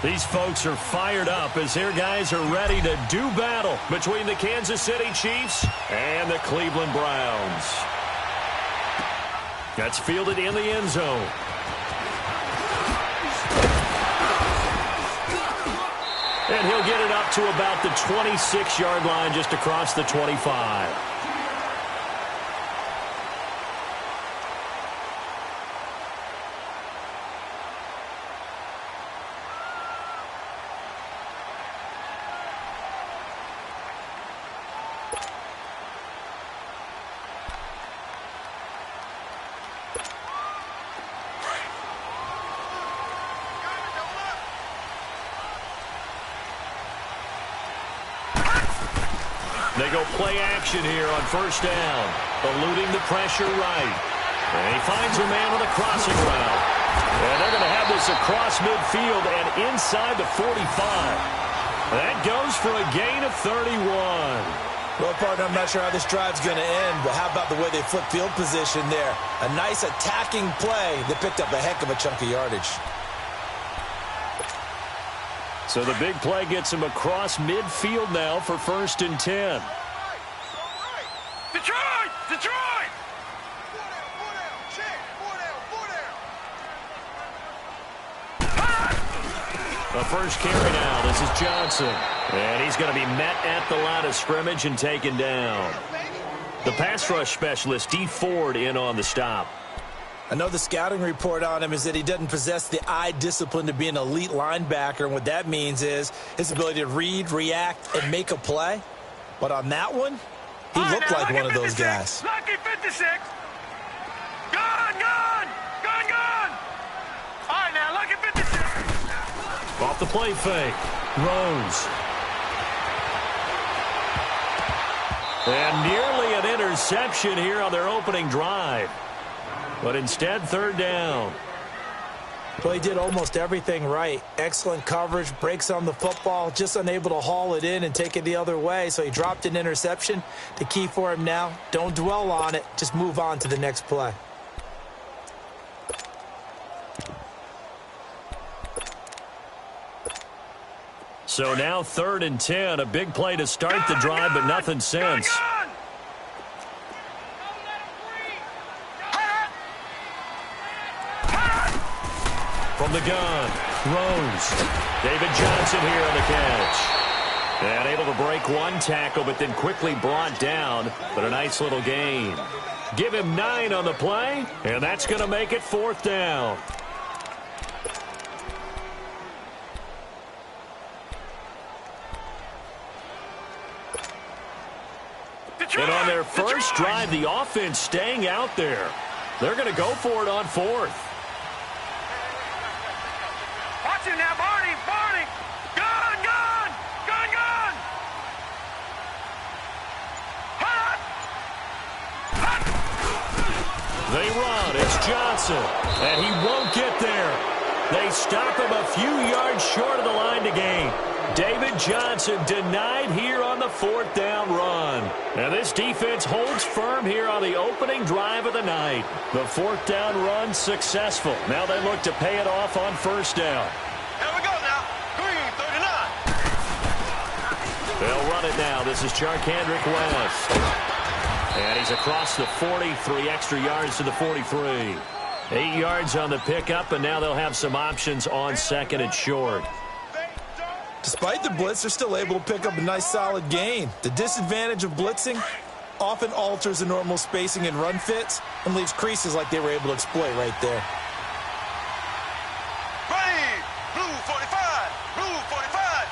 These folks are fired up as their guys are ready to do battle between the Kansas City Chiefs and the Cleveland Browns. That's fielded in the end zone. And he'll get it up to about the 26-yard line just across the 25. They go play action here on first down, eluding the pressure right. And he finds a man on the crossing route. And they're going to have this across midfield and inside the 45. That goes for a gain of 31. Well, partner, I'm not sure how this drive's going to end, but how about the way they flip field position there? A nice attacking play that picked up a heck of a chunk of yardage. So the big play gets him across midfield now for 1st and 10. Detroit! Detroit! The first carry now. This is Johnson. And he's going to be met at the line of scrimmage and taken down. The pass rush specialist, Dee Ford, in on the stop. I know the scouting report on him is that he doesn't possess the eye discipline to be an elite linebacker, and what that means is his ability to read, react, and make a play. But on that one, he looked like one of those guys. Lucky 56. Gone, gone, gone, gone. All right, now, lucky 56. Off the play fake. Rose. And nearly an interception here on their opening drive. But instead, 3rd down. Well, he did almost everything right. Excellent coverage, breaks on the football, just unable to haul it in and take it the other way. So he dropped an interception. The key for him now, don't dwell on it. Just move on to the next play. So now 3rd and 10. A big play to start the drive, but nothing since. From the gun, Rose. David Johnson here on the catch. And able to break one tackle, but then quickly brought down. But a nice little gain. Give him 9 on the play, and that's going to make it 4th down. And on their first drive, the offense staying out there. They're going to go for it on 4th. Watch him now, Barney, Barney. Gone, gone, gone, gone. Hot. Hot. They run. It's Johnson. And he won't get there. They stop him a few yards short of the line to gain. David Johnson denied here on the 4th down run. And this defense holds firm here on the opening drive of the night. The 4th down run successful. Now they look to pay it off on 1st down. Here we go now. Green, 39. They'll run it now. This is Charcandrick West. And he's across the 40, 3 extra yards to the 43. 8 yards on the pickup, and now they'll have some options on 2nd and short. Despite the blitz, they're still able to pick up a nice solid gain. The disadvantage of blitzing often alters the normal spacing and run fits and leaves creases like they were able to exploit right there. Ready, blue 45, blue 45.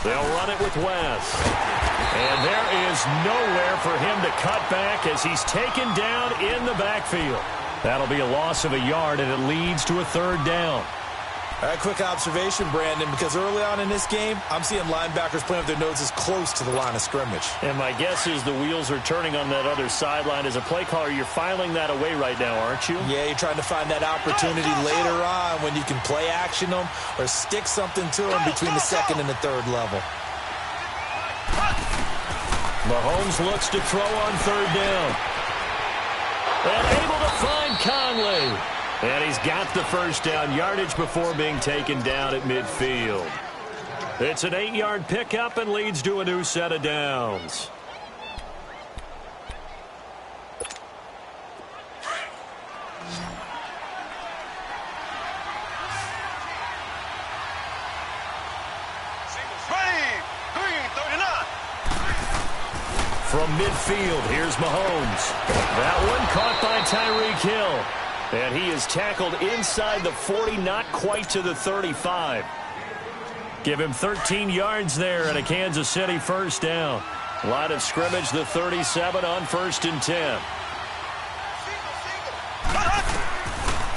They'll run it with West. And there is nowhere for him to cut back as he's taken down in the backfield. That'll be a loss of a yard, and it leads to a 3rd down. All right, quick observation, Brandon, because early on in this game, I'm seeing linebackers playing with their noses close to the line of scrimmage. And my guess is the wheels are turning on that other sideline. As a play caller, you're filing that away right now, aren't you? Yeah, you're trying to find that opportunity later on when you can play action them or stick something to them between the 2nd and the 3rd level. Mahomes looks to throw on 3rd down. And able to find And he's got the first down, yardage before being taken down at midfield. It's an 8-yard pickup and leads to a new set of downs. From midfield, here's Mahomes. That one caught by Tyreek Hill. And he is tackled inside the 40, not quite to the 35. Give him 13 yards there and a Kansas City first down. Line of scrimmage, the 37 on 1st and 10.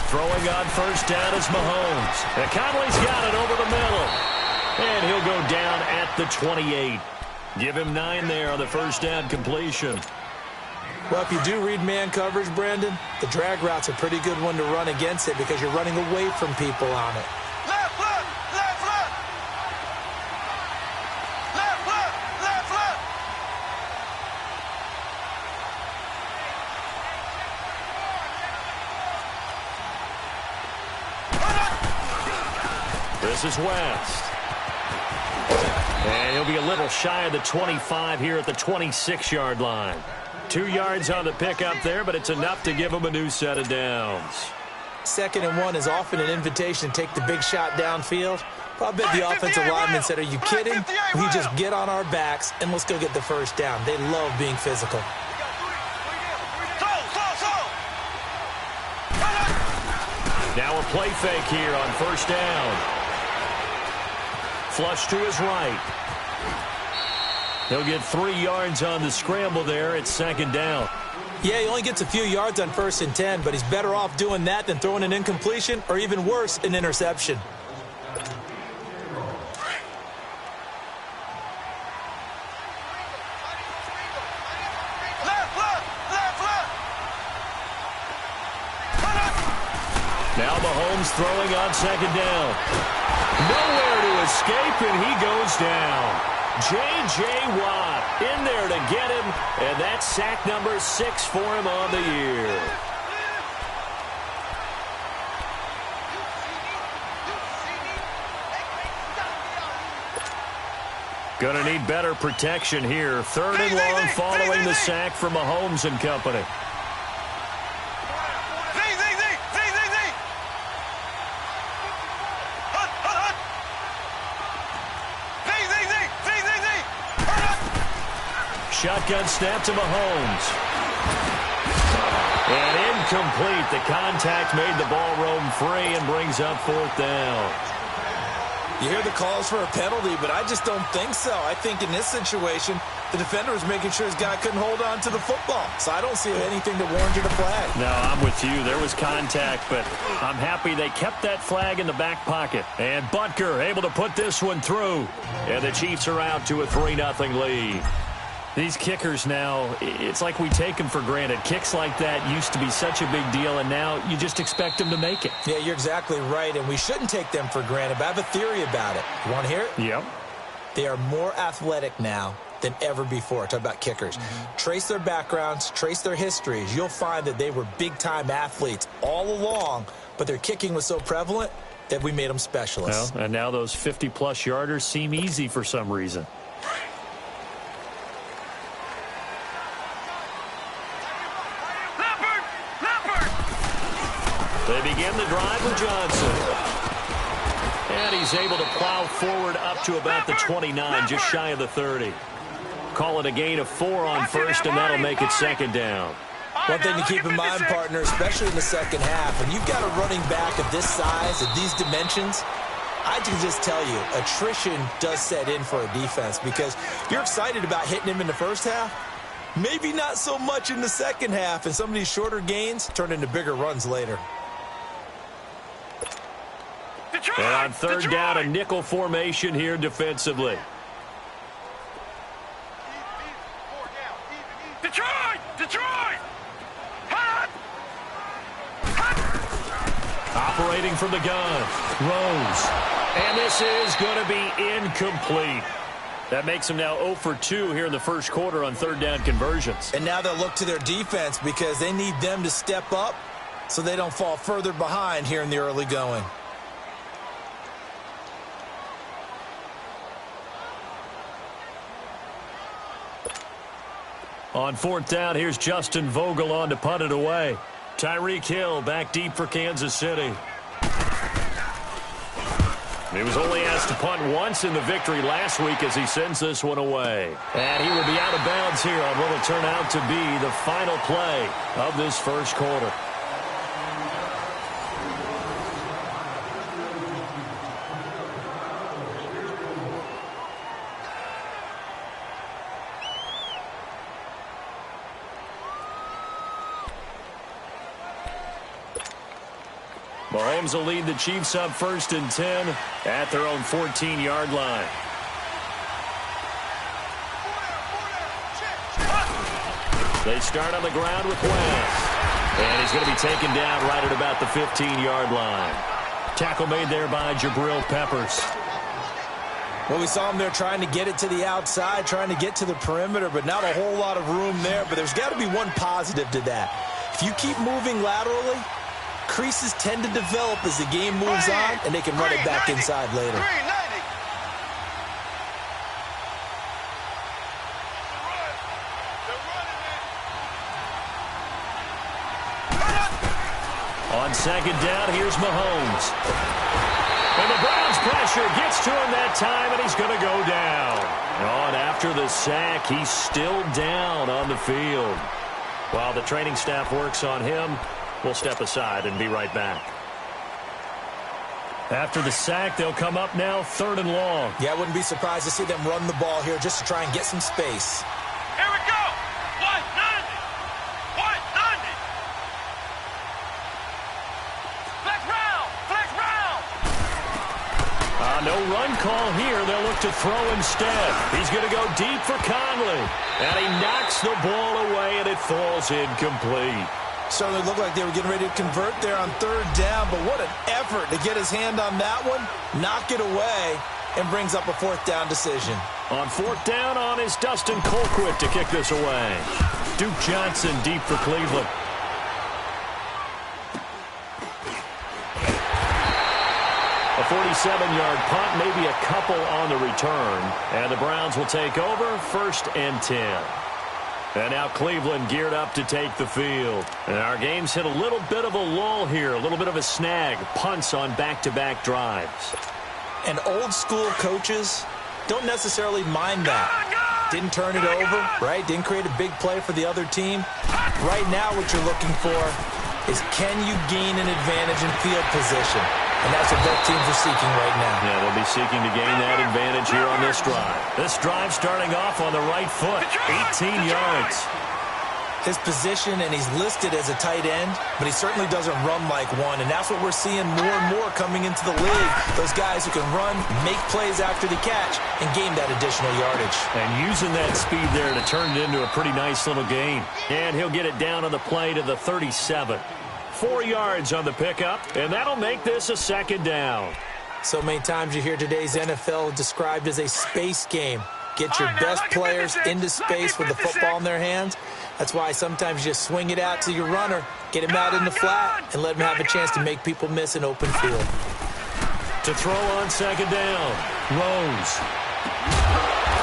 Throwing on first down is Mahomes. And Conley's got it over the middle. And he'll go down at the 28. Give him 9 there on the first down completion. Well, if you do read man coverage, Brandon, the drag route's a pretty good one to run against it because you're running away from people on it. Left foot! Left foot! Left foot! Left foot! This is West. And he'll be a little shy of the 25 here at the 26-yard line. 2 yards on the pickup there, but it's enough to give him a new set of downs. 2nd and 1 is often an invitation to take the big shot downfield. But I bet the offensive lineman said, are you kidding? We just get on our backs and let's go get the first down. They love being physical. Now a play fake here on first down. Flush to his right. He'll get 3 yards on the scramble there. It's 2nd down. Yeah, he only gets a few yards on 1st and 10, but he's better off doing that than throwing an incompletion or even worse, an interception. Now Mahomes throwing on 2nd down. Nowhere to escape, and he goes down. J.J. Watt in there to get him, and that's sack number 6 for him on the year. Going to need better protection here. 3rd and long following the sack from Mahomes and company. Shotgun snap to Mahomes. And incomplete. The contact made the ball roam free and brings up 4th down. You hear the calls for a penalty, but I just don't think so. I think in this situation, the defender was making sure his guy couldn't hold on to the football. So I don't see anything to warrant a flag. No, I'm with you. There was contact, but I'm happy they kept that flag in the back pocket. And Butker able to put this one through. And the Chiefs are out to a 3-0 lead. These kickers now, it's like we take them for granted. Kicks like that used to be such a big deal, and now you just expect them to make it. Yeah, you're exactly right, and we shouldn't take them for granted, but I have a theory about it. You want to hear it? Yep. They are more athletic now than ever before. Talk about kickers. Trace their backgrounds, trace their histories. You'll find that they were big-time athletes all along, but their kicking was so prevalent that we made them specialists. Well, and now those 50-plus yarders seem easy for some reason. They begin the drive with Johnson. And he's able to plow forward up to about the 29, just shy of the 30. Call it a gain of 4 on 1st, and that'll make it 2nd down. One thing to keep in mind, partner, especially in the second half, when you've got a running back of this size, of these dimensions, I can just tell you, attrition does set in for a defense because you're excited about hitting him in the first half. Maybe not so much in the second half, and some of these shorter gains turn into bigger runs later. And on 3rd down, a nickel formation here defensively. Detroit! Detroit! Hot! Operating from the gun. Rose. And this is going to be incomplete. That makes them now 0 for 2 here in the first quarter on 3rd down conversions. And now they'll look to their defense because they need them to step up so they don't fall further behind here in the early going. On fourth down, here's Justin Vogel on to punt it away. Tyreek Hill back deep for Kansas City. He was only asked to punt once in the victory last week as he sends this one away. And he will be out of bounds here on what will turn out to be the final play of this first quarter. Mahomes will lead the Chiefs up 1st and 10 at their own 14-yard line. They start on the ground with West. And he's going to be taken down right at about the 15-yard line. Tackle made there by Jabril Peppers. Well, we saw him there trying to get it to the outside, trying to get to the perimeter, but not a whole lot of room there. But there's got to be one positive to that. If you keep moving laterally, creases tend to develop as the game moves on, and they can run it back inside later. On second down, here's Mahomes. And the Browns pressure gets to him that time, and he's going to go down. Oh, and after the sack, he's still down on the field. While the training staff works on him, we'll step aside and be right back. After the sack, they'll come up now 3rd and long. Yeah, I wouldn't be surprised to see them run the ball here just to try and get some space. Here we go. 190. 190. Flex round. Flex round. No run call here. They'll look to throw instead. He's going to go deep for Conley. And he knocks the ball away, and it falls incomplete. Certainly looked like they were getting ready to convert there on 3rd down, but what an effort to get his hand on that one, knock it away, and brings up a 4th down decision. On 4th down on is Dustin Colquitt to kick this away. Duke Johnson deep for Cleveland. A 47-yard punt, maybe a couple on the return, and the Browns will take over 1st and 10. And now Cleveland geared up to take the field. And our game's hit a little bit of a lull here, a little bit of a snag. Punts on back-to-back drives. And old-school coaches don't necessarily mind that. Didn't turn it over, right? Didn't create a big play for the other team. Right now what you're looking for is can you gain an advantage in field position? And that's what both teams are seeking right now. Yeah, they'll be seeking to gain that advantage here on this drive. This drive starting off on the right foot, 18 yards. His position, and he's listed as a tight end, but he certainly doesn't run like one, and that's what we're seeing more and more coming into the league. Those guys who can run, make plays after the catch, and gain that additional yardage. And using that speed there to turn it into a pretty nice little gain. And he'll get it down on the play to the 37. 4 yards on the pickup, and that'll make this a 2nd down. So many times you hear today's NFL described as a space game. Get your best players into space with the football in their hands. That's why sometimes you just swing it out to your runner, get him out in the flat, and let him have a chance to make people miss an open field. To throw on 2nd down, Rose.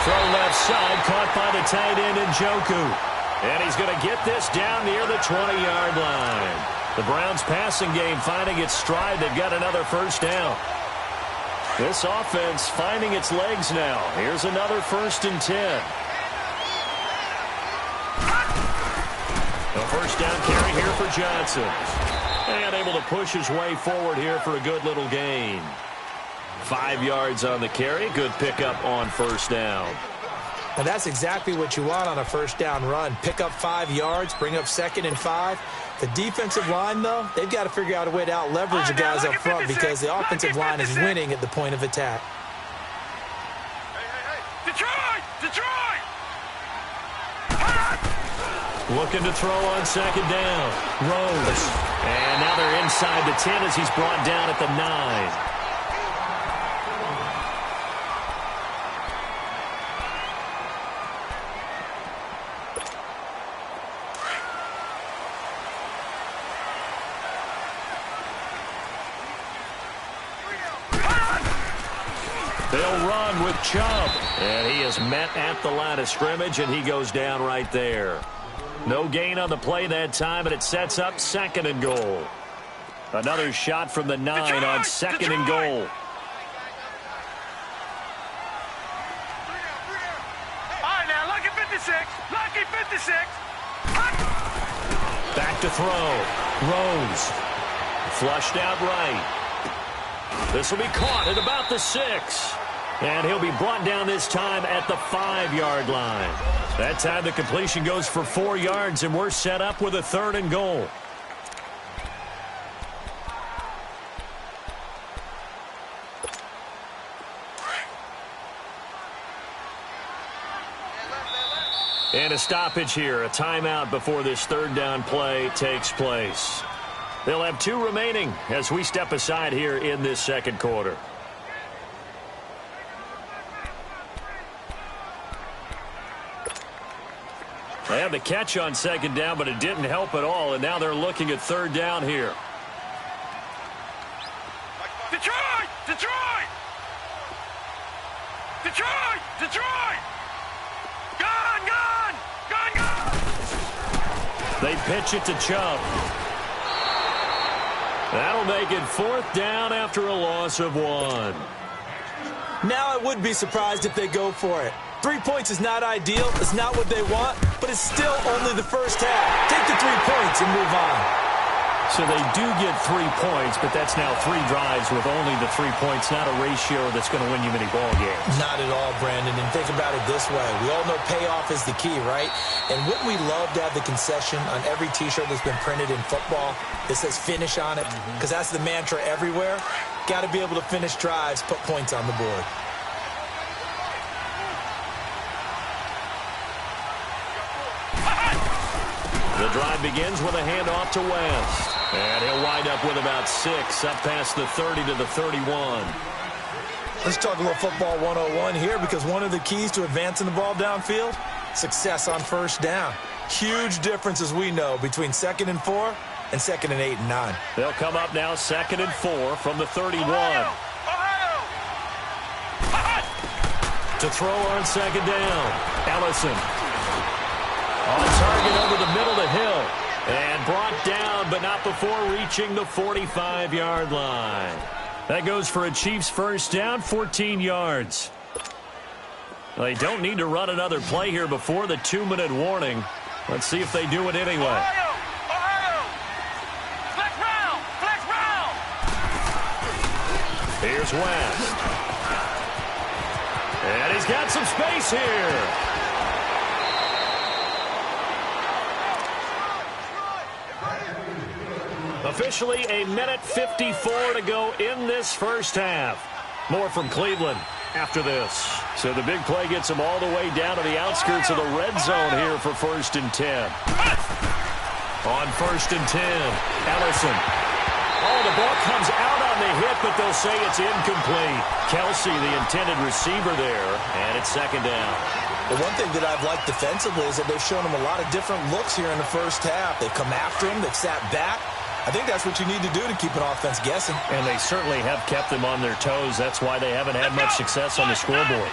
Throw left side, caught by the tight end Njoku. And he's going to get this down near the 20-yard line. The Browns passing game finding its stride. They've got another 1st down. This offense finding its legs now. Here's another 1st and 10. A 1st down carry here for Johnson. And able to push his way forward here for a good little gain. 5 yards on the carry. Good pickup on 1st down. And that's exactly what you want on a 1st down run. Pick up 5 yards, bring up 2nd and 5. The defensive line, though, they've got to figure out a way to out-leverage the guys up front because the offensive line is winning at the point of attack. Detroit! Detroit! Looking to throw on 2nd down. Rose. And now they're inside the 10 as he's brought down at the 9. They'll run with Chubb. And he is met at the line of scrimmage, and he goes down right there. No gain on the play that time, and it sets up 2nd and goal. Another shot from the 9 on 2nd and goal. All right, now, lucky 56. Lucky 56. Back to throw. Rose. Flushed out right. This will be caught at about the 6. And he'll be brought down this time at the 5-yard line. That time the completion goes for 4 yards, and we're set up with a 3rd and goal. And a stoppage here, a timeout before this 3rd down play takes place. They'll have 2 remaining as we step aside here in this 2nd quarter. They had the catch on 2nd down, but it didn't help at all, and now they're looking at 3rd down here. Detroit! Detroit! Detroit! Detroit! Gone! Gone! Gone! Gone! They pitch it to Chubb. That'll make it 4th down after a loss of 1. Now I would be surprised if they go for it. 3 points is not ideal. It's not what they want, but it's still only the first half. Take the 3 points and move on. So they do get 3 points, but that's now 3 drives with only the 3 points, not a ratio that's going to win you many ball games. Not at all, Brandon. And think about it this way. We all know payoff is the key, right? And wouldn't we love to have the concession on every T-shirt that's been printed in football that says finish on it? Because that's the mantra everywhere. Got to be able to finish drives, put points on the board. The drive begins with a handoff to West. And he'll wind up with about 6, up past the 30 to the 31. Let's talk a little football 101 here, because one of the keys to advancing the ball downfield, success on 1st down. Huge difference, as we know, between 2nd and 4 and 2nd and 8 and 9. They'll come up now 2nd and 4 from the 31. Ohio! To throw on 2nd down. Ellison. On target over the middle to Hill. And brought down, but not before reaching the 45-yard line. That goes for a Chiefs 1st down, 14 yards. They don't need to run another play here before the 2-minute warning. Let's see if they do it anyway. Ohio! Ohio! Flex round! Flex round! Here's West. And he's got some space here. Officially a minute 54 to go in this 1st half. More from Cleveland after this. So the big play gets them all the way down to the outskirts of the red zone here for 1st and 10. On 1st and 10, Ellison. Oh, the ball comes out on the hit, but they'll say it's incomplete. Kelsey, the intended receiver there, and it's 2nd down. The one thing that I've liked defensively is that they've shown him a lot of different looks here in the 1st half. They've come after him. They've sat back. I think that's what you need to do to keep an offense guessing. And they certainly have kept them on their toes. That's why they haven't had much success on the scoreboard.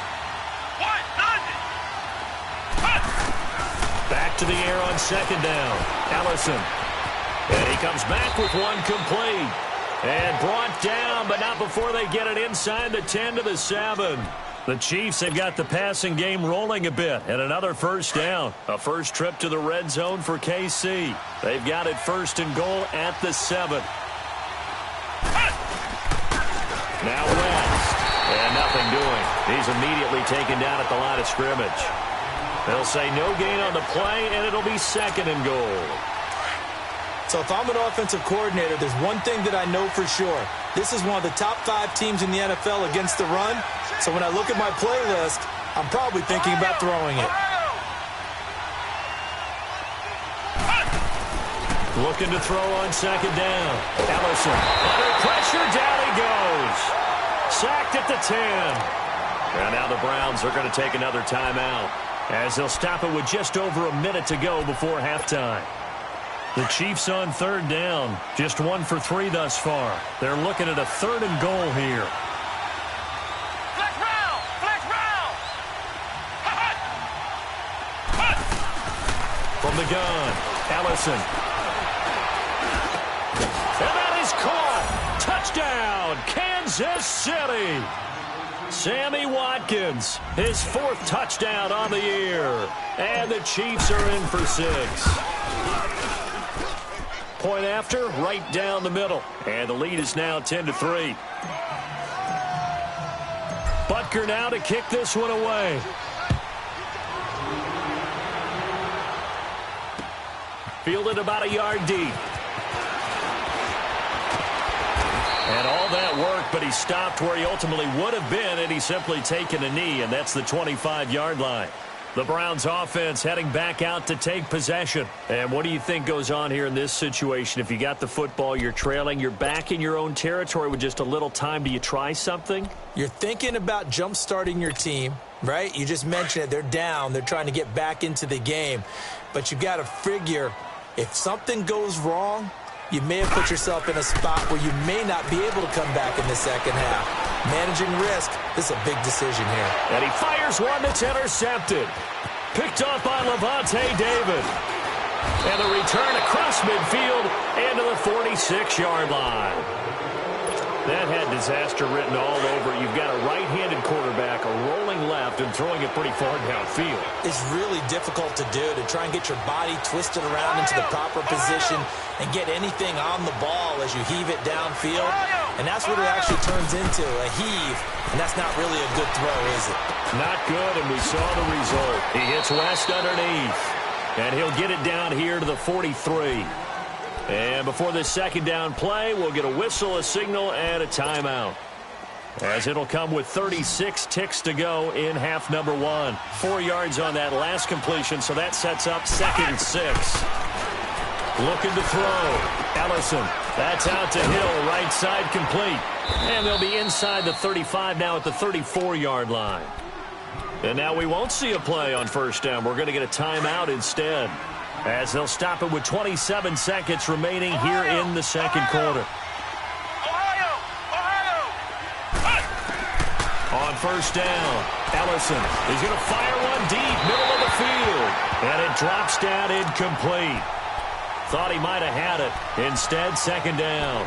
Back to the air on 2nd down. Ellison. And he comes back with one complete. And brought down, but not before they get it inside the 10 to the 7. The Chiefs have got the passing game rolling a bit, and another 1st down. A first trip to the red zone for KC. They've got it 1st and goal at the 7. Now West. And nothing doing. He's immediately taken down at the line of scrimmage. They'll say no gain on the play, and it'll be 2nd and goal. So if I'm an offensive coordinator, there's one thing that I know for sure. This is one of the top 5 teams in the NFL against the run. So when I look at my playlist, I'm probably thinking about throwing it. Looking to throw on 2nd down. Ellison. Under pressure, down he goes. Sacked at the 10. And now the Browns are going to take another timeout, as they'll stop it with just over a minute to go before halftime. The Chiefs on 3rd down. Just 1 for 3 thus far. They're looking at a 3rd and goal here. Flex round! From the gun, Ellison. And that is caught. Touchdown, Kansas City. Sammy Watkins, his 4th touchdown on the year. And the Chiefs are in for 6. Point after, right down the middle. And the lead is now 10-3. Butker now to kick this one away. Fielded about a yard deep. And all that work, but he stopped where he ultimately would have been had he simply taken a knee, and that's the 25-yard line. The Browns offense heading back out to take possession. And what do you think goes on here in this situation? If you got the football, you're trailing, you're back in your own territory with just a little time. Do you try something? You're thinking about jump-starting your team, right? You just mentioned it. They're down. They're trying to get back into the game. But you got to figure if something goes wrong, you may have put yourself in a spot where you may not be able to come back in the second half. Managing risk, this is a big decision here. And he fires one that's intercepted. Picked off by Lavonte David. And the return across midfield into the 46-yard line. That had disaster written all over it. You've got a right-handed quarterback, a rolling left, and throwing it pretty far downfield. It's really difficult to do, to try and get your body twisted around into the proper position and get anything on the ball as you heave it downfield. And that's what it actually turns into, a heave. And that's not really a good throw, is it? Not good, and we saw the result. He hits West underneath. And he'll get it down here to the 43. And before this second down play, we'll get a whistle, a signal, and a timeout. As it'll come with 36 ticks to go in half number 1. 4 yards on that last completion, so that sets up 2nd and 6. Looking to throw. Ellison. That's out to Hill, right side complete. And they'll be inside the 35 now at the 34-yard line. And now we won't see a play on first down. We're going to get a timeout instead, as they'll stop it with 27 seconds remaining here in the second quarter. On first down, Ellison is going to fire one deep, middle of the field. And it drops down incomplete. Thought he might have had it. Instead, second down.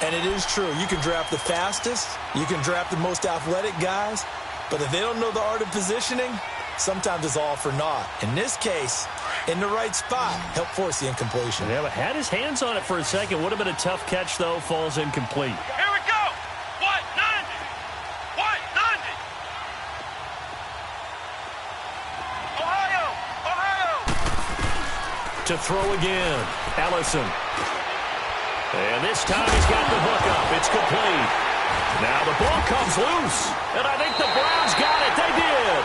And it is true. You can draft the fastest. You can draft the most athletic guys. But if they don't know the art of positioning, sometimes it's all for naught. In this case, in the right spot, help force the incompletion. Yeah, but had his hands on it for a second. Would have been a tough catch, though. Falls incomplete. Here we go. 190. 190. Ohio. To throw again. Ellison. And this time he's got the hook up. It's complete. Now the ball comes loose. And I think the Browns got it. They did.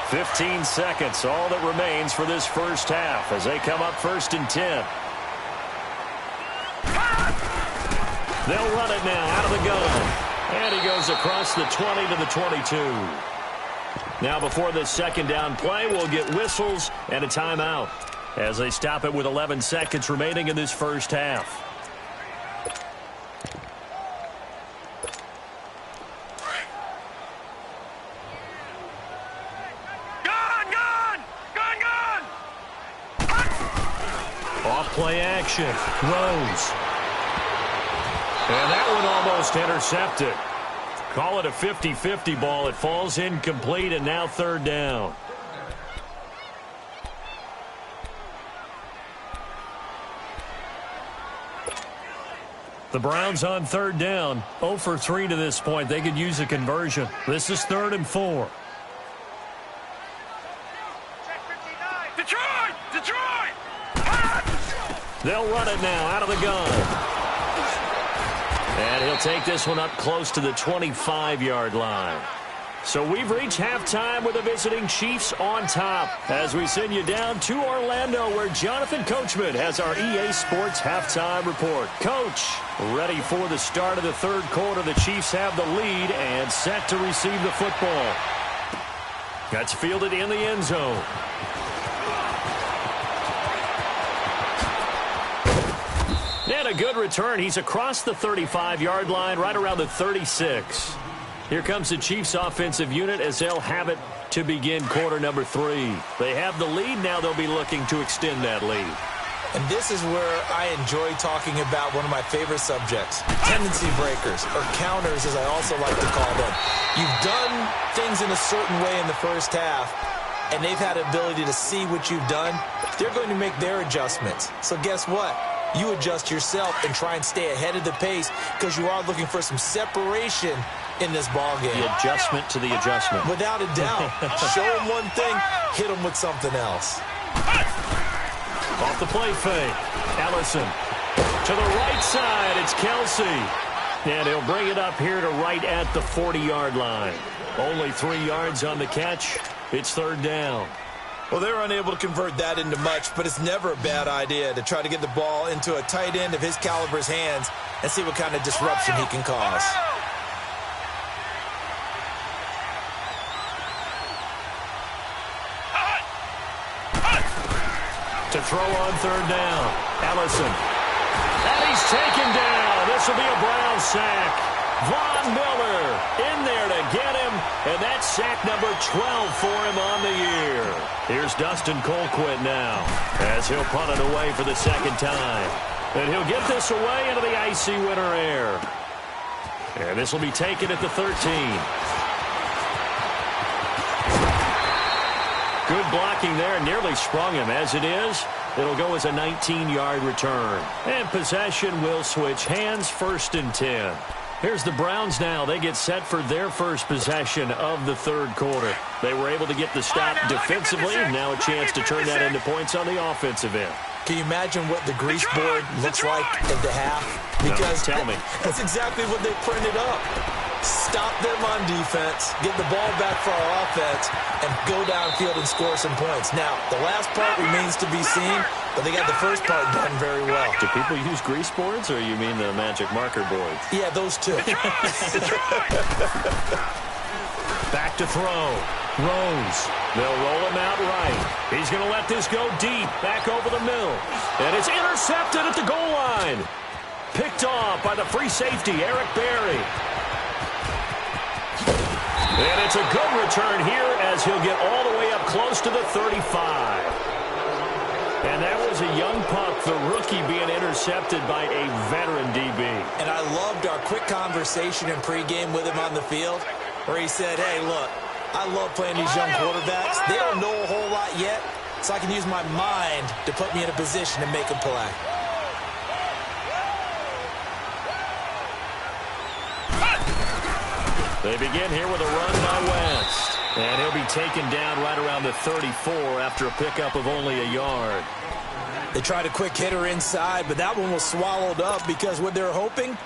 "15 seconds, all that remains for this first half as they come up 1st and 10. They'll run it now out of the gun. And he goes across the 20 to the 22. Now before this second down play, we'll get whistles and a timeout as they stop it with 11 seconds remaining in this first half. Off play action. Rose. And that one almost intercepted. Call it a 50-50 ball. It falls incomplete, and now third down. The Browns on third down. 0 for 3 to this point. They could use a conversion. This is 3rd and 4. Detroit! They'll run it now out of the gun. And he'll take this one up close to the 25-yard line. So we've reached halftime with the visiting Chiefs on top as we send you down to Orlando, where Jonathan Coachman has our EA Sports halftime report. Coach, ready for the start of the third quarter. The Chiefs have the lead and set to receive the football. That's fielded in the end zone. And a good return. He's across the 35-yard line, right around the 36. Here comes the Chiefs offensive unit as they'll have it to begin quarter number 3. They have the lead. Now they'll be looking to extend that lead. And this is where I enjoy talking about one of my favorite subjects, tendency breakers, or counters as I also like to call them. You've done things in a certain way in the first half, and they've had the ability to see what you've done. They're going to make their adjustments. So guess what? You adjust yourself and try and stay ahead of the pace because you are looking for some separation in this ball game. The adjustment to the adjustment. Without a doubt. Show them one thing, hit them with something else. Off the play fake. Ellison to the right side. It's Kelsey. And he'll bring it up here to right at the 40-yard line. Only 3 yards on the catch. It's third down. Well, they're unable to convert that into much, but it's never a bad idea to try to get the ball into a tight end of his caliber's hands and see what kind of disruption he can cause. To throw on third down. Ellison. And he's taken down. This will be a Brown sack. Von Miller in there to get him. And that's sack number 12 for him on the year. Here's Dustin Colquitt now as he'll punt it away for the second time. And he'll get this away into the icy winter air. And this will be taken at the 13. Good blocking there, nearly sprung him. As it is, it'll go as a 19-yard return. And possession will switch hands, first and 10. Here's the Browns now. They get set for their first possession of the third quarter. They were able to get the stop defensively, and now a chance to turn that into points on the offensive end. Can you imagine what the grease board looks like at the half? Because no, tell me. That's exactly what they printed up. Stop them on defense, get the ball back for our offense, and go downfield and score some points. Now, the last part remains to be seen, but they got the first part done very well. Do people use grease boards, or you mean the magic marker boards? Yeah, those two. Back to throw. Rose. They'll roll him out right. He's going to let this go deep, back over the middle. And it's intercepted at the goal line. Picked off by the free safety, Eric Berry. And it's a good return here as he'll get all the way up close to the 35. And that was a young pup, the rookie, being intercepted by a veteran DB. And I loved our quick conversation in pregame with him on the field where he said, hey, look, I love playing these young quarterbacks. They don't know a whole lot yet, so I can use my mind to put me in a position to make a play. They begin here with a run by West. And he'll be taken down right around the 34 after a pickup of only a yard. They tried a quick hitter inside, but that one was swallowed up because what they're hoping,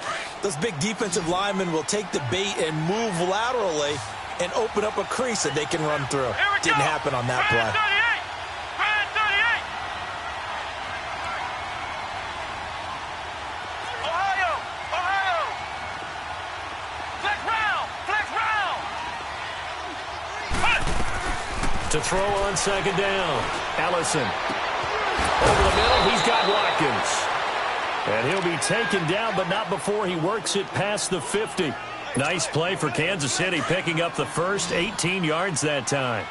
those big defensive linemen will take the bait and move laterally and open up a crease that they can run through. Didn't happen on that play. To throw on second down. Ellison. Over the middle, he's got Watkins. And he'll be taken down, but not before he works it past the 50. Nice play for Kansas City, picking up the first 18 yards that time.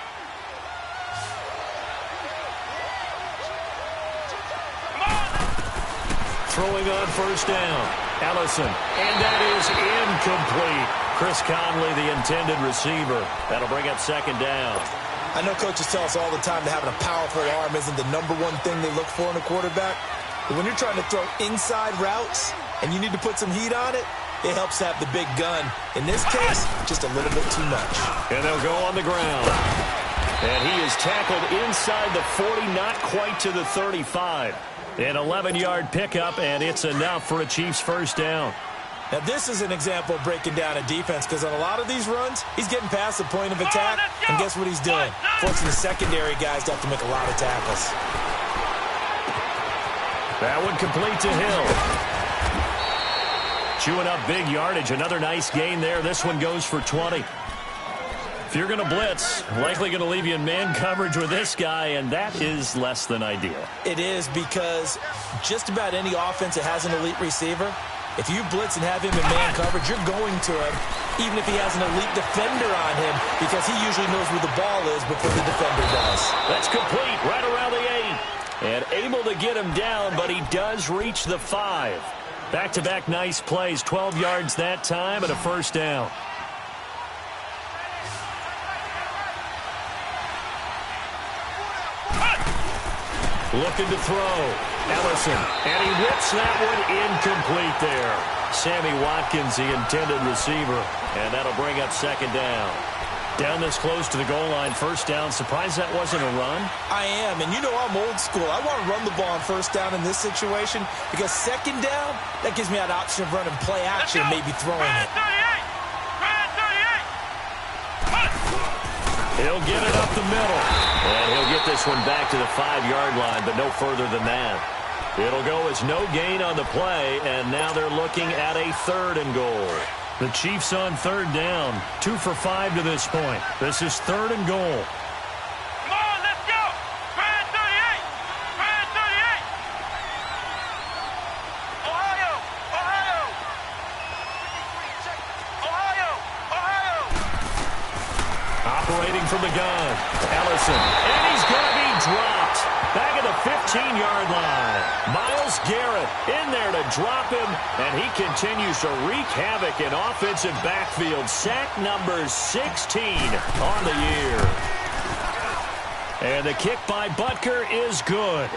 Throwing on first down. Ellison. And that is incomplete. Chris Conley, the intended receiver. That'll bring up second down. I know coaches tell us all the time that having a powerful arm isn't the #1 thing they look for in a quarterback. But when you're trying to throw inside routes and you need to put some heat on it, it helps to have the big gun. In this case, just a little bit too much. And they'll go on the ground. And he is tackled inside the 40, not quite to the 35. An 11-yard pickup, and it's enough for a Chiefs first down. Now, this is an example of breaking down a defense because on a lot of these runs, he's getting past the point of attack, and guess what he's doing? Forcing the secondary guys to have to make a lot of tackles. That one complete to Hill. Chewing up big yardage. Another nice gain there. This one goes for 20. If you're going to blitz, likely going to leave you in man coverage with this guy, and that is less than ideal. It is, because just about any offense that has an elite receiver, if you blitz and have him in man coverage, you're going to him, even if he has an elite defender on him, because he usually knows where the ball is before the defender does. That's complete right around the 8. And able to get him down, but he does reach the 5. Back-to-back nice plays, 12 yards that time and a first down. Looking to throw. Ellison. And he whips that one incomplete there. Sammy Watkins, the intended receiver. And that'll bring up second down. Down this close to the goal line, first down. Surprised that wasn't a run? I am, and you know I'm old school. I want to run the ball on first down in this situation, because second down, that gives me an option of running play action, maybe throwing it. He'll get it up the middle. And he'll get this one back to the 5-yard line, but no further than that. It'll go as no gain on the play, and now they're looking at a 3rd and goal. The Chiefs on 3rd down, 2 for 5 to this point. This is 3rd and goal. Come on, let's go! 38! 38! Ohio! Ohio! Ohio! Ohio! Operating from the gun, Ellison. And he's going to be dropped. Back at the 15-yard line. Myles Garrett in there to drop him, and he continues to wreak havoc in offensive backfield. Sack number 16 on the year. And the kick by Butker is good.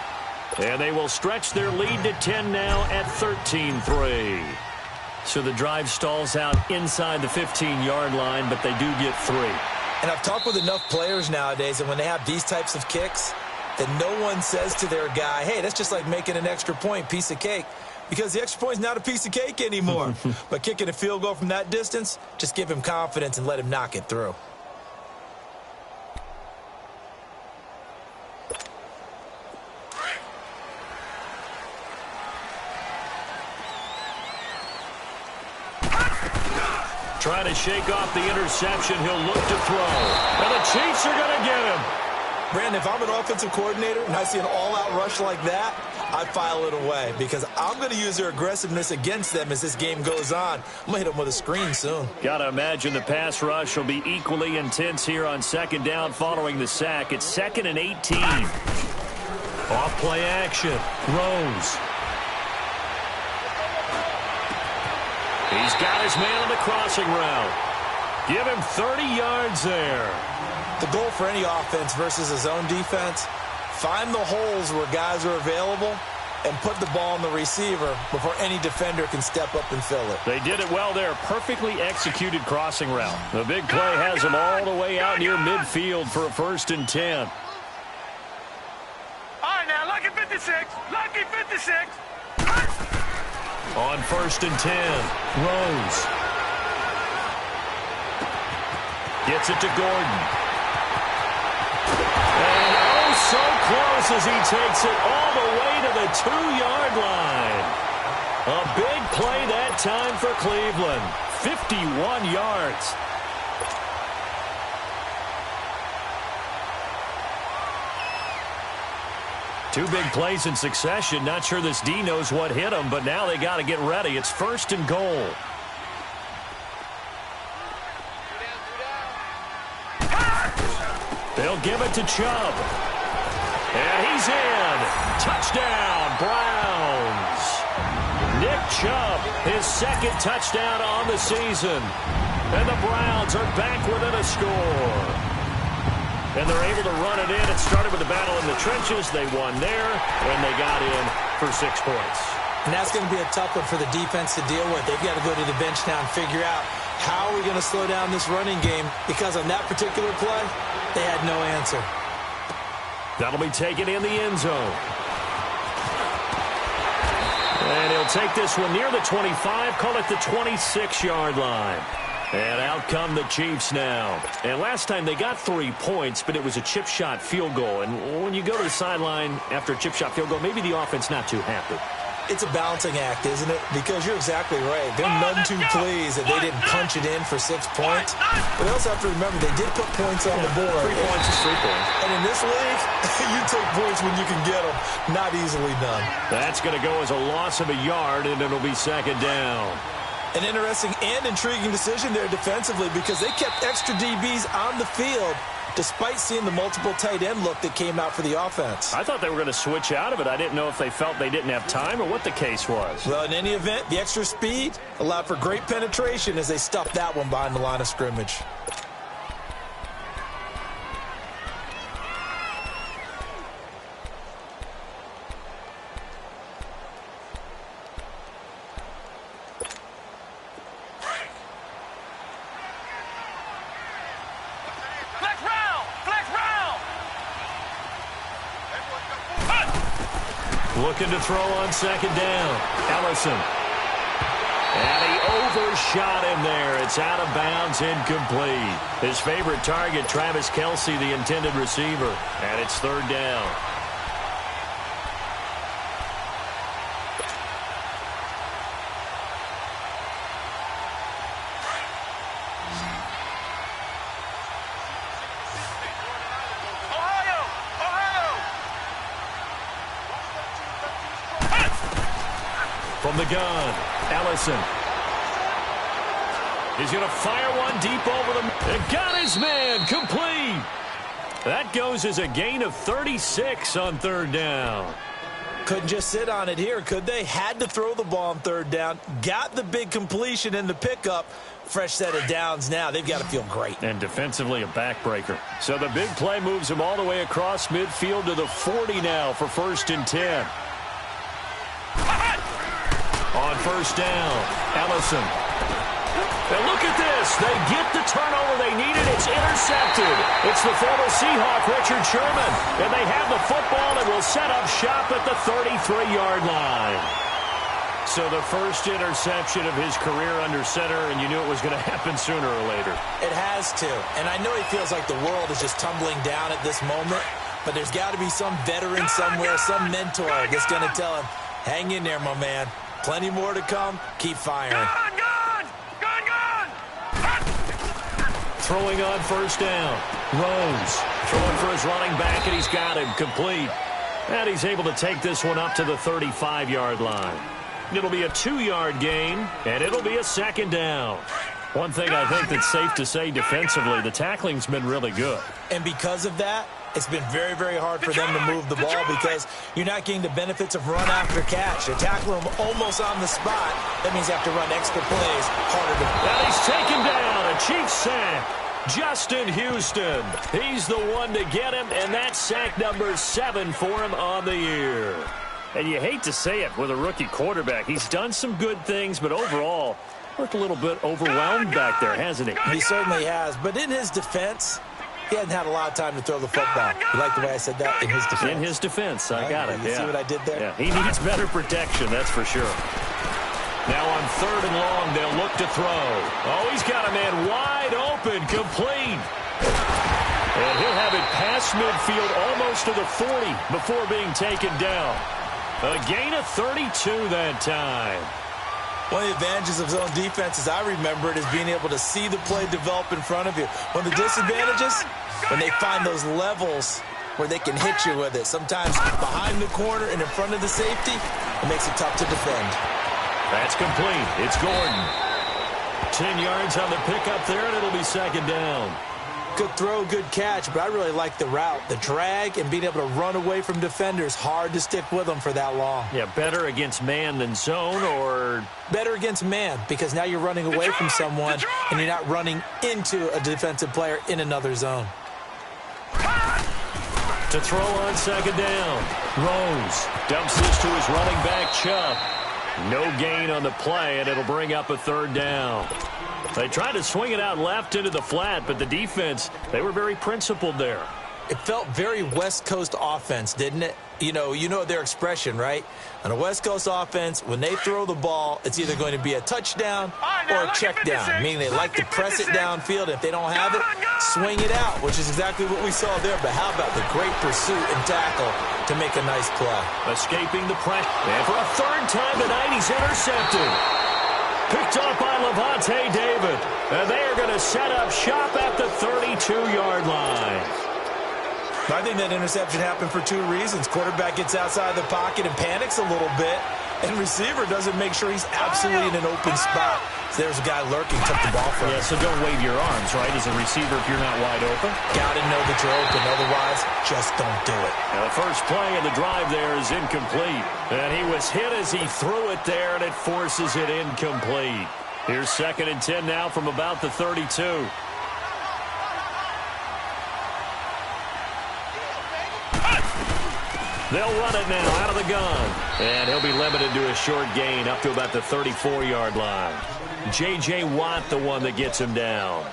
And they will stretch their lead to 10 now at 13-3. So the drive stalls out inside the 15-yard line, but they do get 3. And I've talked with enough players nowadays, and when they have these types of kicks, that no one says to their guy, hey, that's just like making an extra point, piece of cake, because the extra point is not a piece of cake anymore. But kicking a field goal from that distance, just give him confidence and let him knock it through. Trying to shake off the interception. He'll look to throw. And the Chiefs are going to get him. Brandon, if I'm an offensive coordinator and I see an all-out rush like that, I file it away, because I'm going to use their aggressiveness against them as this game goes on. I'm going to hit them with a screen soon. Got to imagine the pass rush will be equally intense here on second down following the sack. It's 2nd and 18. Off play action. Rose. He's got his man on the crossing route. Give him 30 yards there. The goal for any offense versus a zone defense, find the holes where guys are available and put the ball on the receiver before any defender can step up and fill it. They did it well there. Perfectly executed crossing route. The big play has them all the way out near midfield for a 1st and 10. All right, now, lucky 56. Lucky 56. On 1st and 10, Rose. Gets it to Gordon. And oh, so close as he takes it all the way to the 2-yard line. A big play that time for Cleveland. 51 yards. Two big plays in succession. Not sure this D knows what hit him, but now they got to get ready. It's 1st and goal. They'll give it to Chubb. And he's in. Touchdown, Browns. Nick Chubb, his 2nd touchdown on the season. And the Browns are back within a score. And they're able to run it in. It started with the battle in the trenches. They won there, and they got in for 6 points. And that's going to be a tough one for the defense to deal with. They've got to go to the bench now and figure out how are we going to slow down this running game, because on that particular play, they had no answer. That'll be taken in the end zone. And he'll take this one near the 25, call it the 26-yard line. And out come the Chiefs now. And last time they got 3 points, but it was a chip shot field goal. And when you go to the sideline after a chip shot field goal, maybe the offense not too happy. It's a balancing act, isn't it? Because you're exactly right. They're none too pleased that they didn't punch it in for 6 points. But they also have to remember they did put points on the board. 3 points is 3 points. And in this league, you take points when you can get them. Not easily done. That's going to go as a loss of a yard, and it'll be second down. An interesting and intriguing decision there defensively because they kept extra DBs on the field despite seeing the multiple tight end look that came out for the offense. I thought they were going to switch out of it. I didn't know if they felt they didn't have time or what the case was. Well, in any event, the extra speed allowed for great penetration as they stuffed that one behind the line of scrimmage. Looking to throw on second down. Ellison. And he overshot him there. It's out of bounds, incomplete. His favorite target, Travis Kelce, the intended receiver. And it's third down. From the gun, Ellison. He's going to fire one deep over the... And got his man, complete. That goes as a gain of 36 on third down. Couldn't just sit on it here, could they? Had to throw the ball on third down. Got the big completion in the pickup. Fresh set of downs now. They've got to feel great. And defensively, a backbreaker. So the big play moves him all the way across midfield to the 40 now for 1st and 10. On first down, Ellison. And look at this. They get the turnover they needed. It's intercepted. It's the former Seahawk, Richard Sherman. And they have the football and will set up shop at the 33-yard line. So the first interception of his career under center, and you knew it was going to happen sooner or later. It has to. And I know he feels like the world is just tumbling down at this moment, but there's got to be some veteran somewhere, some mentor that's going to tell him, hang in there, my man. Plenty more to come. Keep firing. Gun! Throwing on first down. Rose throwing for his running back, and he's got him complete. And he's able to take this one up to the 35-yard line. It'll be a 2-yard gain, and it'll be a second down. One thing I think that's safe to say defensively, the tackling's been really good. And because of that, it's been very, very hard for them to move the ball because you're not getting the benefits of run after catch. They tackle him almost on the spot. That means you have to run extra plays harder to... And he's taken down. A Chiefs sack. Justin Houston. He's the one to get him, and that's sack number 7 for him on the year. And you hate to say it with a rookie quarterback. He's done some good things, but overall, looked a little bit overwhelmed back there, hasn't he? He certainly has. But in his defense, he hasn't had a lot of time to throw the football. You like the way I said that? In his defense. In his defense. I got it. You see what I did there? Yeah, he needs better protection, that's for sure. Now on 3rd and long, they'll look to throw. Oh, he's got a man wide open, complete. And he'll have it past midfield almost to the 40 before being taken down. A gain of 32 that time. One of the advantages of zone defense, as I remember it, is being able to see the play develop in front of you. One of the disadvantages, when they find those levels where they can hit you with it. Sometimes behind the corner and in front of the safety, it makes it tough to defend. That's complete. It's Gordon. 10 yards on the pickup there, and it'll be second down. Good throw, good catch, but I really like the route. The drag and being able to run away from defenders, hard to stick with them for that long. Yeah, better against man than zone, or... Better against man, because now you're running away from someone and you're not running into a defensive player in another zone. To throw on second down. Rose dumps this to his running back, Chubb. No gain on the play, and it'll bring up a 3rd down. They tried to swing it out left into the flat, but the defense, they were very principled there. It felt very West Coast offense, didn't it? You know their expression, right? On a West Coast offense, when they throw the ball, it's either going to be a touchdown or a check down, meaning they like to press it downfield. If they don't have it, swing it out, which is exactly what we saw there. But how about the great pursuit and tackle to make a nice play? Escaping the pressure. And for a third time tonight, he's intercepted. Picked off by Lavonte David. And they are going to set up shop at the 32-yard line. I think that interception happened for two reasons. Quarterback gets outside the pocket and panics a little bit, and receiver doesn't make sure he's absolutely in an open spot. So there's a guy lurking, took the ball from him. Yeah, so don't wave your arms, right, as a receiver if you're not wide open. Got to know that you're open. Otherwise, just don't do it. Now the first play of the drive there is incomplete. And he was hit as he threw it there, and it forces it incomplete. Here's 2nd and 10 now from about the 32. They'll run it now out of the gun. And he'll be limited to a short gain up to about the 34-yard line. J.J. Watt, the one that gets him down.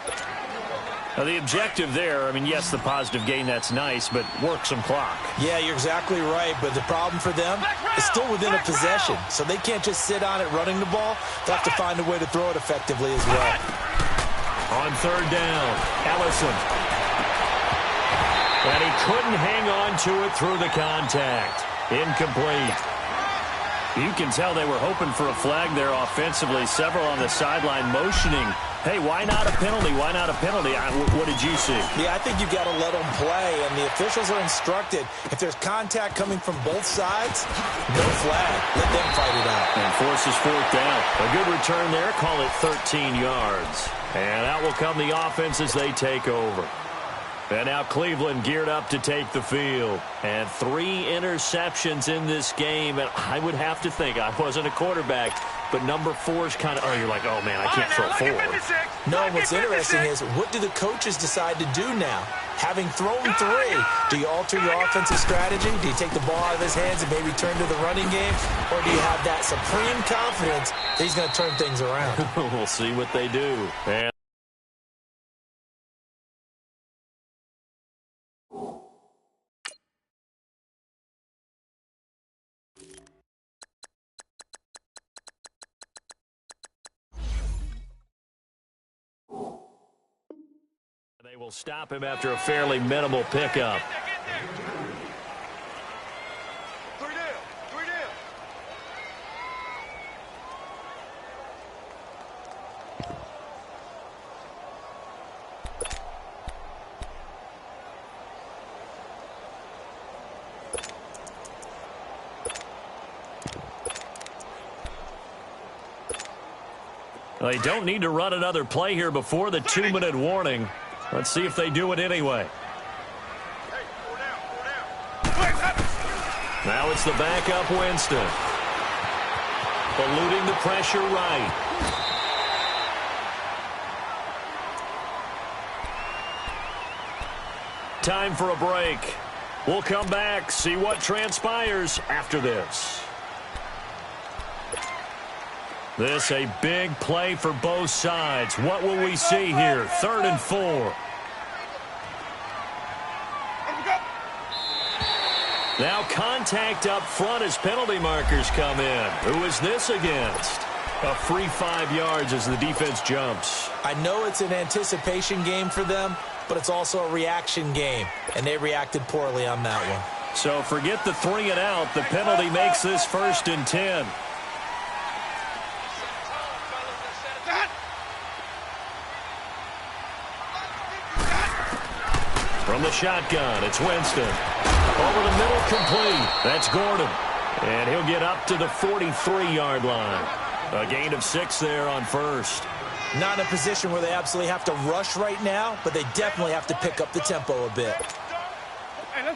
Now, the objective there, I mean, yes, the positive gain, that's nice, but work some clock. Yeah, you're exactly right, but the problem for them is still within a possession, so they can't just sit on it running the ball. They'll have to find a way to throw it effectively as well. On 3rd down, Ellison. And he couldn't hang on to it through the contact. Incomplete. You can tell they were hoping for a flag there offensively. Several on the sideline motioning. Hey, why not a penalty? Why not a penalty? What did you see? Yeah, I think you've got to let them play, and the officials are instructed. If there's contact coming from both sides, no flag. Let them fight it out. And forces 4th down. A good return there. Call it 13 yards. And out will come the offense as they take over. And now Cleveland geared up to take the field. And 3 interceptions in this game. And I would have to think, I wasn't a quarterback, but number 4 is kind of, you're like, oh, man, I can't throw 4. No, what's interesting is, what do the coaches decide to do now? Having thrown 3, do you alter your offensive strategy? Do you take the ball out of his hands and maybe turn to the running game? Or do you have that supreme confidence that he's going to turn things around? We'll see what they do. And they will stop him after a fairly minimal pickup. 3 down. 3 down. They don't need to run another play here before the 2-minute warning. Let's see if they do it anyway. Hey, 4 down. Now it's the backup Winston. Eluding the pressure right. Time for a break. We'll come back, see what transpires after this. This a big play for both sides. What will we see here? 3rd and 4. Now contact up front as penalty markers come in. Who is this against? A free 5 yards as the defense jumps. I know it's an anticipation game for them, but it's also a reaction game, and they reacted poorly on that one. So forget the 3 and out. The penalty makes this 1st and 10. From the shotgun, it's Winston. Over the middle, complete. That's Gordon. And he'll get up to the 43-yard line. A gain of 6 there on 1st. Not in a position where they absolutely have to rush right now, but they definitely have to pick up the tempo a bit.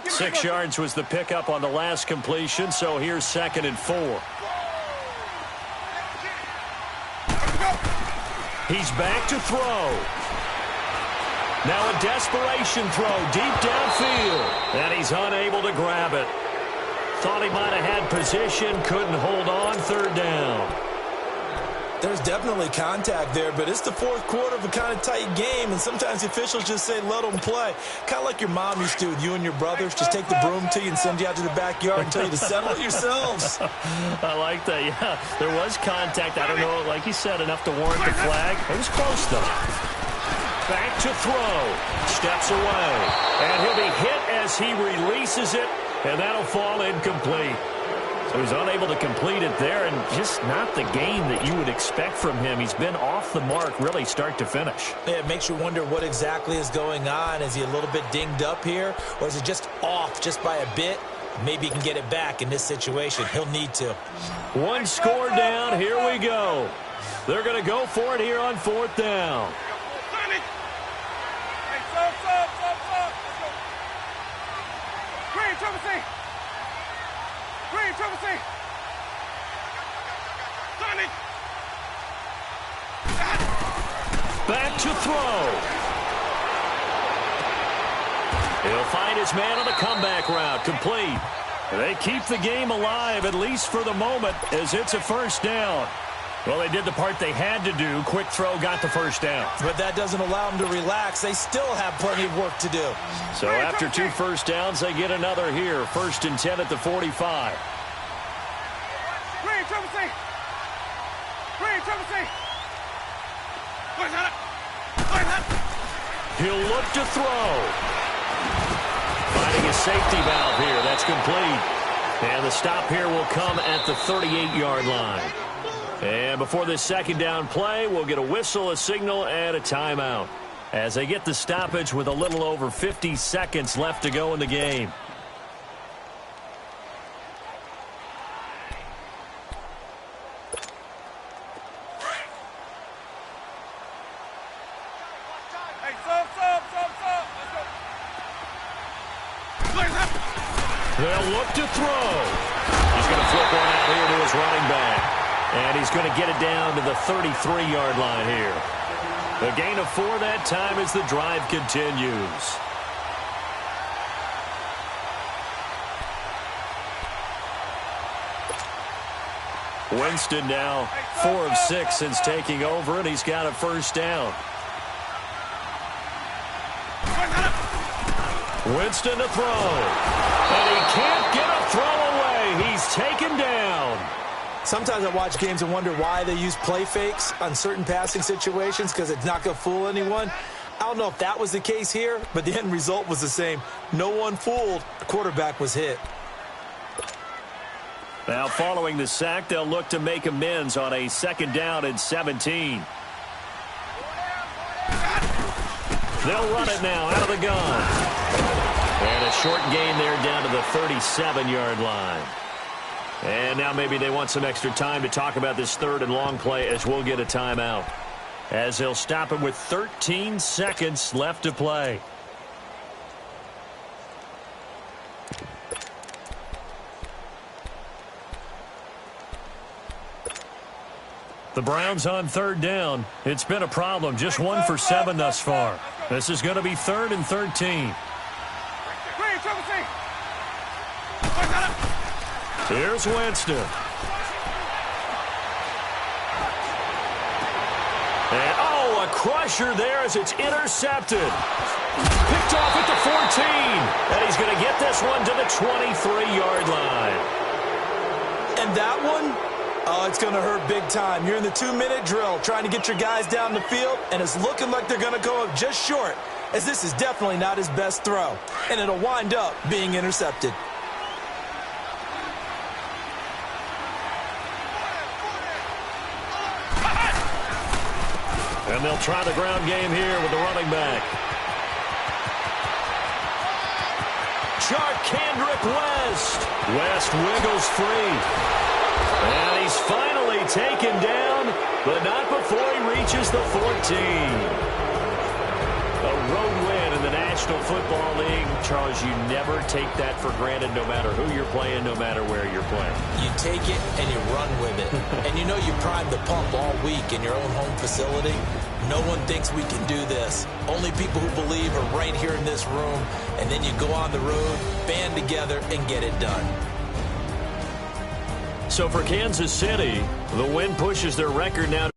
6 yards was the pickup on the last completion, so here's 2nd and 4. He's back to throw. Now a desperation throw deep downfield. And he's unable to grab it. Thought he might have had position, couldn't hold on. 3rd down. There's definitely contact there, but it's the fourth quarter of a kind of tight game, and sometimes the officials just say let them play. Kind of like your mom used to with you and your brothers. Just take the broom to you and send you out to the backyard and tell you to settle it yourselves. I like that, yeah. There was contact. I don't know, like you said, enough to warrant the flag. It was close, though. Back to throw. Steps away. And he'll be hit as he releases it, and that'll fall incomplete. So he's unable to complete it there, and just not the game that you would expect from him. He's been off the mark, really, start to finish. Yeah, it makes you wonder what exactly is going on. Is he a little bit dinged up here, or is it just off just by a bit? Maybe he can get it back in this situation. He'll need to. One score down. Here we go. They're going to go for it here on fourth down. Back to throw. He'll find his man on the comeback route. Complete. They keep the game alive, at least for the moment, as it's a first down. Well, they did the part they had to do. Quick throw got the first down. But that doesn't allow them to relax. They still have plenty of work to do. So after 2 first downs, they get another here. 1st and 10 at the 45. He'll look to throw. Finding a safety valve here. That's complete. And the stop here will come at the 38-yard line. And before this second down play, we'll get a whistle, a signal, and a timeout, as they get the stoppage with a little over 50 seconds left to go in the game. They'll look to throw. He's going to flip one out here to his running back. And he's going to get it down to the 33-yard line here. A gain of 4 that time as the drive continues. Winston now 4 of 6 since taking over, and he's got a first down. Winston to throw. And he can't get a throw away. He's taken down. Sometimes I watch games and wonder why they use play fakes on certain passing situations, because it's not going to fool anyone. I don't know if that was the case here, but the end result was the same. No one fooled. The quarterback was hit. Now following the sack, they'll look to make amends on a 2nd down and 17. They'll run it now out of the gun. And a short gain there down to the 37-yard line. And now maybe they want some extra time to talk about this 3rd and long play, as we'll get a timeout, as they'll stop it with 13 seconds left to play. The Browns on 3rd down. It's been a problem. Just 1 for 7 thus far. This is going to be 3rd and 13. Here's Winston. And, a crusher there as it's intercepted. Picked off at the 14. And he's going to get this one to the 23-yard line. And that one, it's going to hurt big time. You're in the 2-minute drill trying to get your guys down the field, and it's looking like they're going to go up just short, as this is definitely not his best throw. And it'll wind up being intercepted. And they'll try the ground game here with the running back. Charkandrick West. West wiggles free. And he's finally taken down, but not before he reaches the 14. A road win in the National Football League. Charles, you never take that for granted, no matter who you're playing, no matter where you're playing. You take it and you run with it. And you know you primed the pump all week in your own home facility. No one thinks we can do this. Only people who believe are right here in this room. And then you go on the road, band together, and get it done. So for Kansas City, the win pushes their record now